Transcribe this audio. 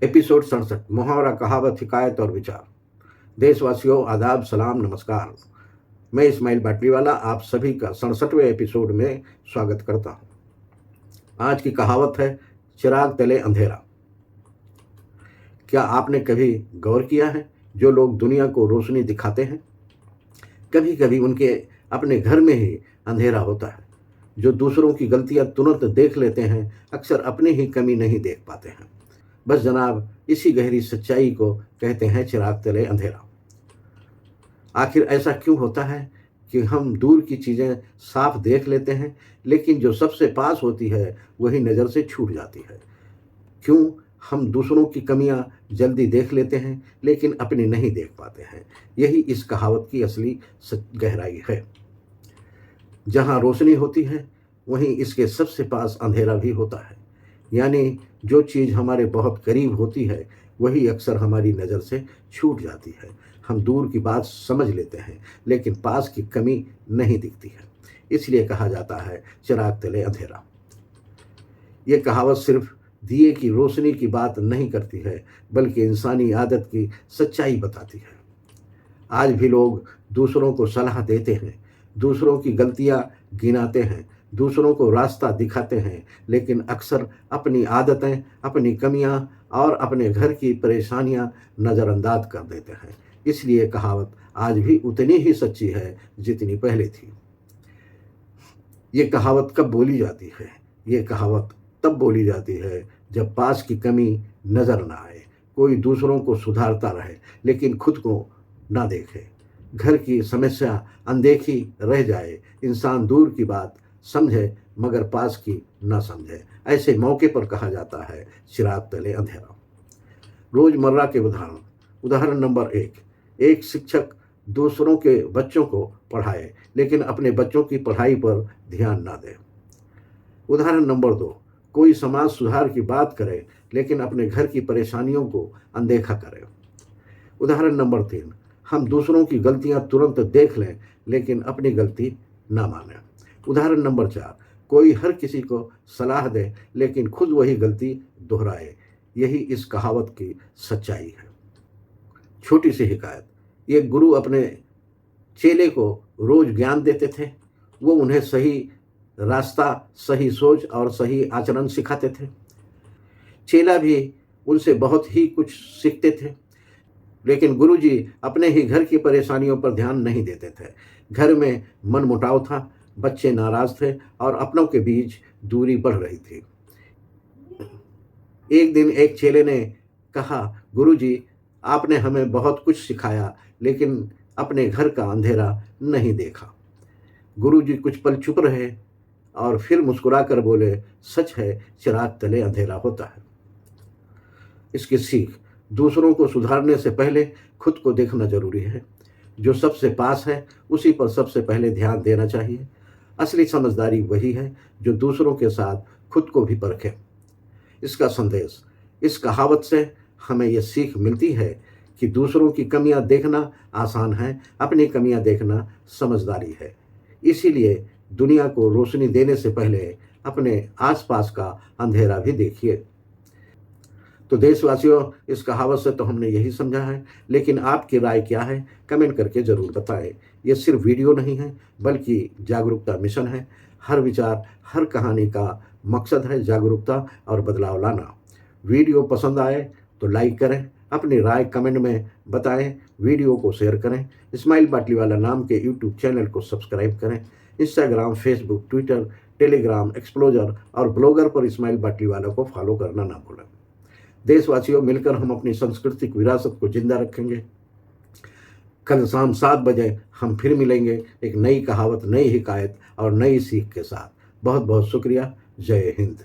Episode 67 मुहावरा कहावत हिकायत और विचार। देशवासियों आदाब सलाम नमस्कार। मैं इस्माइल बाटलीवाला आप सभी का 67वें एपिसोड में स्वागत करता हूं। आज की कहावत है चिराग तले अंधेरा। क्या आपने कभी गौर किया है जो लोग दुनिया को रोशनी दिखाते हैं कभी कभी उनके अपने घर में ही अंधेरा होता है। जो दूसरों की गलतियां तुरंत देख लेते हैं अक्सर अपनी ही कमी नहीं देख पाते हैं। बस जनाब इसी गहरी सच्चाई को कहते हैं चिराग तले अंधेरा। आखिर ऐसा क्यों होता है कि हम दूर की चीज़ें साफ देख लेते हैं लेकिन जो सबसे पास होती है वही नज़र से छूट जाती है। क्यों हम दूसरों की कमियां जल्दी देख लेते हैं लेकिन अपनी नहीं देख पाते हैं। यही इस कहावत की असली गहराई है। जहाँ रोशनी होती है वहीं इसके सबसे पास अंधेरा भी होता है। यानी जो चीज़ हमारे बहुत करीब होती है वही अक्सर हमारी नज़र से छूट जाती है। हम दूर की बात समझ लेते हैं लेकिन पास की कमी नहीं दिखती है। इसलिए कहा जाता है चिराग तले अंधेरा। ये कहावत सिर्फ दिए की रोशनी की बात नहीं करती है बल्कि इंसानी आदत की सच्चाई बताती है। आज भी लोग दूसरों को सलाह देते हैं, दूसरों की गलतियां गिनाते हैं, दूसरों को रास्ता दिखाते हैं लेकिन अक्सर अपनी आदतें, अपनी कमियां और अपने घर की परेशानियां नज़रअंदाज कर देते हैं। इसलिए कहावत आज भी उतनी ही सच्ची है जितनी पहले थी। ये कहावत कब बोली जाती है? ये कहावत तब बोली जाती है जब पास की कमी नज़र ना आए, कोई दूसरों को सुधारता रहे लेकिन खुद को ना देखे, घर की समस्या अनदेखी रह जाए, इंसान दूर की बात समझे मगर पास की ना समझे। ऐसे मौके पर कहा जाता है चिराग तले अंधेरा। रोजमर्रा के उदाहरण। उदाहरण नंबर एक शिक्षक दूसरों के बच्चों को पढ़ाए लेकिन अपने बच्चों की पढ़ाई पर ध्यान ना दे। उदाहरण नंबर 2, कोई समाज सुधार की बात करे लेकिन अपने घर की परेशानियों को अनदेखा करे। उदाहरण नंबर 3, हम दूसरों की गलतियां तुरंत देख लें लेकिन अपनी गलती ना माने। उदाहरण नंबर 4, कोई हर किसी को सलाह दे लेकिन खुद वही गलती दोहराए। यही इस कहावत की सच्चाई है। छोटी सी हिकायत। एक गुरु अपने चेले को रोज ज्ञान देते थे। वो उन्हें सही रास्ता, सही सोच और सही आचरण सिखाते थे। चेला भी उनसे बहुत ही कुछ सीखते थे लेकिन गुरुजी अपने ही घर की परेशानियों पर ध्यान नहीं देते थे। घर में मनमुटाव था, बच्चे नाराज थे और अपनों के बीच दूरी बढ़ रही थी। एक दिन एक चेले ने कहा, गुरुजी आपने हमें बहुत कुछ सिखाया लेकिन अपने घर का अंधेरा नहीं देखा। गुरुजी कुछ पल चुप रहे और फिर मुस्कुराकर बोले, सच है चिराग तले अंधेरा होता है। इसकी सीख, दूसरों को सुधारने से पहले खुद को देखना जरूरी है। जो सबसे पास है उसी पर सबसे पहले ध्यान देना चाहिए। असली समझदारी वही है जो दूसरों के साथ खुद को भी परखे। इसका संदेश, इस कहावत से हमें यह सीख मिलती है कि दूसरों की कमियां देखना आसान है, अपनी कमियां देखना समझदारी है। इसीलिए दुनिया को रोशनी देने से पहले अपने आसपास का अंधेरा भी देखिए। तो देशवासियों, इस कहावत से तो हमने यही समझा है लेकिन आपकी राय क्या है कमेंट करके ज़रूर बताएं। ये सिर्फ वीडियो नहीं है बल्कि जागरूकता मिशन है। हर विचार, हर कहानी का मकसद है जागरूकता और बदलाव लाना। वीडियो पसंद आए तो लाइक करें, अपनी राय कमेंट में बताएं, वीडियो को शेयर करें। इस्माइल बाटलीवाला नाम के यूट्यूब चैनल को सब्सक्राइब करें। इंस्टाग्राम, फेसबुक, ट्विटर, टेलीग्राम, एक्सप्लोजर और ब्लॉगर पर इस्माइल बाटलीवाला को फॉलो करना ना भूलें। देशवासियों, मिलकर हम अपनी सांस्कृतिक विरासत को जिंदा रखेंगे। कल शाम 7 बजे हम फिर मिलेंगे एक नई कहावत, नई हिकायत और नई सीख के साथ। बहुत बहुत शुक्रिया। जय हिंद।